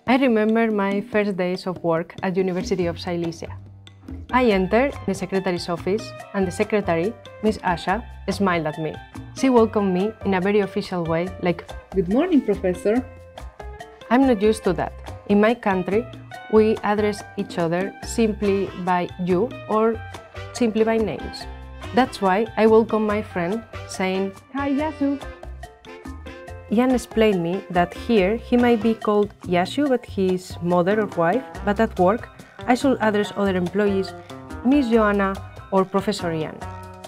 I remember my first days of work at University of Silesia. I entered the secretary's office and the secretary, Miss Asha, smiled at me. She welcomed me in a very official way, like, "Good morning, professor." I'm not used to that. In my country, we address each other simply by you or simply by names. That's why I welcome my friend, saying, "Hi, Yasu." Ian explained me that here he might be called Yasu, but his mother or wife, but at work I should address other employees Miss Joanna or Professor Ian.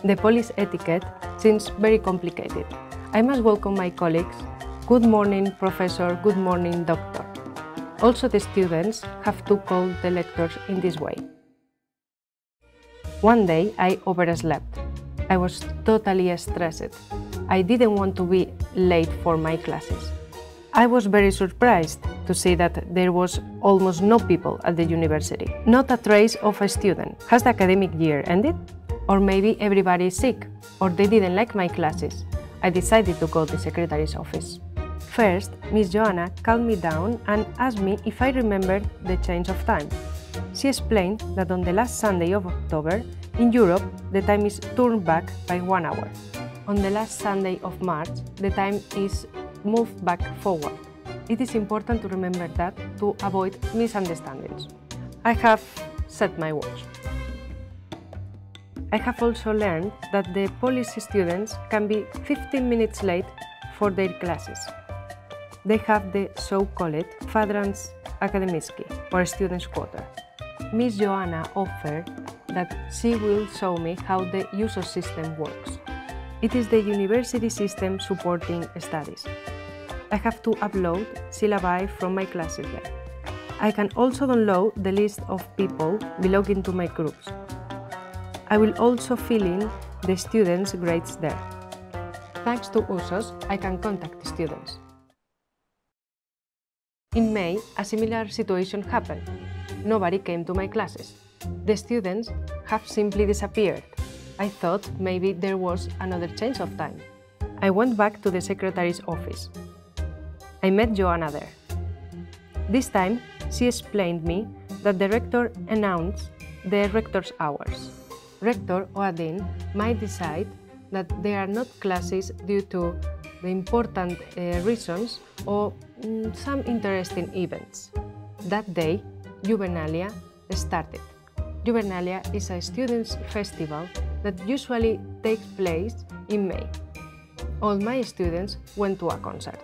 The police etiquette seems very complicated. I must welcome my colleagues. Good morning, Professor. Good morning, Doctor. Also, the students have to call the lectures in this way. One day I overslept. I was totally stressed. I didn't want to be late for my classes. I was very surprised to see that there was almost no people at the university. Not a trace of a student. Has the academic year ended? Or maybe everybody is sick, or they didn't like my classes. I decided to go to the secretary's office. First, Miss Joanna calmed me down and asked me if I remembered the change of time. She explained that on the last Sunday of October, in Europe, the time is turned back by 1 hour. On the last Sunday of March, the time is moved back forward. It is important to remember that to avoid misunderstandings. I have set my watch. I have also learned that the police students can be 15 minutes late for their classes. They have the so-called kwadrans akademicki, or students' quarter. Miss Joanna offered that she will show me how the user system works. It is the university system supporting studies. I have to upload syllabi from my classes there. I can also download the list of people belonging to my groups. I will also fill in the students' grades there. Thanks to USOS, I can contact the students. In May, a similar situation happened. Nobody came to my classes. The students have simply disappeared. I thought maybe there was another change of time. I went back to the secretary's office. I met Joanna there. This time, she explained me that the rector announced the rector's hours. Rector or dean might decide that there are not classes due to the important reasons or some interesting events. That day, Juvenalia started. Juvenalia is a students' festival that usually takes place in May. All my students went to a concert.